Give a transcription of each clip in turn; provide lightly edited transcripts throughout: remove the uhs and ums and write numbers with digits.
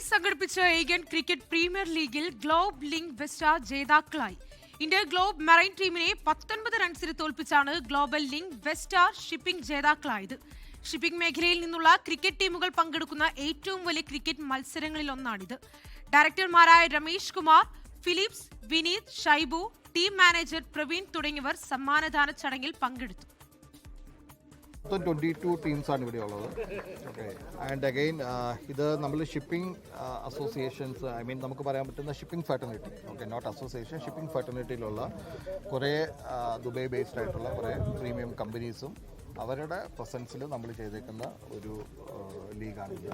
സംഘടിപ്പിച്ച Asian cricket premier ലീഗിൽ globe link വെസ്റ്റ ജേതാക്കളായി. ഇന്ത്യ ഗ്ലോബ് മറൈൻ ടീമിനെ 19 റൺസിന് തോൽപ്പിച്ചാണ് ഗ്ലോബൽ ലിങ്ക് വെസ്റ്റ ഷിപ്പിംഗ് ജേതാക്കളായത്. ഷിപ്പിംഗ് മേഖലയിൽ നിന്നുള്ള ക്രിക്കറ്റ് ടീമുകൾ പങ്കെടുക്കുന്ന ഏറ്റവും വലിയ ക്രിക്കറ്റ് മത്സരങ്ങളിലൊന്നാണിത്. ഡയറക്ടർമാരായ Ramesh Kumar, Philips, Vineeth, Shaibu, team manager Praveen തുടങ്ങിയവർ സമ്മാനദാന ചടങ്ങിൽ പങ്കെടുത്തു. 22 ടീംസാണ് ഇവിടെ ഉള്ളത്. ഓക്കെ, ആൻഡ് അഗെയിൻ ഇത് നമ്മൾ ഷിപ്പിംഗ് അസോസിയേഷൻസ്, നമുക്ക് പറയാൻ പറ്റുന്ന shipping fraternity, okay, not association, shipping ഫെറ്റർണിറ്റിയിലുള്ള കുറേ ദുബൈ ബേസ്ഡ് ആയിട്ടുള്ള കുറേ പ്രീമിയം കമ്പനീസും അവരുടെ പ്രസൻസിൽ നമ്മൾ ചെയ്തേക്കുന്ന ഒരു ലീഗാണിത്.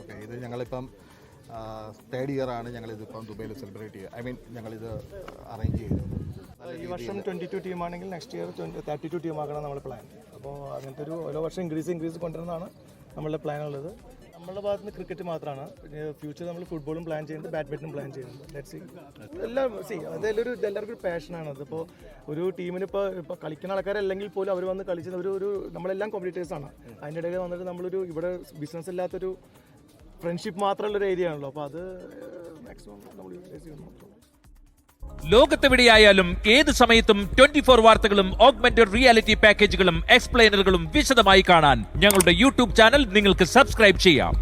ഓക്കെ, ഇത് ഞങ്ങളിപ്പം 3rd ഇയർ ആണ് ഞങ്ങളിതിപ്പം ദുബൈയിൽ സെലിബ്രേറ്റ് ചെയ്യുക. ഞങ്ങളിത് അറേഞ്ച് ചെയ്തത്. ഈ വർഷം 22 ടീമാണെങ്കിൽ നെക്സ്റ്റ് ഇയർ 32 ടീമാക്കണം നമ്മുടെ പ്ലാൻ. അപ്പോൾ അങ്ങനത്തെ ഒരു ഓരോ വർഷം ഇൻക്രീസ് കൊണ്ടുവരുന്നതാണ് നമ്മളുടെ പ്ലാൻ ഉള്ളത്. നമ്മളുടെ ഭാഗത്ത് നിന്ന് ക്രിക്കറ്റ് മാത്രമാണ്. പിന്നെ ഫ്യൂച്ചർ നമ്മൾ ഫുട്ബോളും പ്ലാൻ ചെയ്യുന്നുണ്ട്, ബാഡ്മിൻ്റൺ പ്ലാൻ ചെയ്യുന്നുണ്ട്. എല്ലാവർക്കും ഒരു പാഷനാണ്. അതിപ്പോൾ ഒരു ടീമിന് ഇപ്പോൾ കളിക്കുന്ന ആൾക്കാരല്ലെങ്കിൽ പോലും അവർ വന്ന് കളിച്ചത് ഒരു നമ്മളെല്ലാം കോമ്പറ്റീറ്റേഴ്സാണ്. അതിൻ്റെ ഇടയിൽ വന്നിട്ട് നമ്മളൊരു ഇവിടെ ബിസിനസ് ഇല്ലാത്തൊരു ഫ്രണ്ട്ഷിപ്പ് മാത്രമുള്ളൊരു ഏരിയ ആണല്ലോ. അപ്പോൾ അത് മാക്സിമം നമ്മൾ യൂസ് ചെയ്യുന്നു. ലോകത്തെവിടെയായാലും ഏത് സമയത്തും 24 വാർത്തകളും ഓഗ്മെന്റഡ് റിയാലിറ്റി പാക്കേജുകളും എക്സ്പ്ലെയിനറുകളും വിശദമായി കാണാൻ ഞങ്ങളുടെ യൂട്യൂബ് ചാനൽ നിങ്ങൾക്ക് സബ്സ്ക്രൈബ് ചെയ്യാം.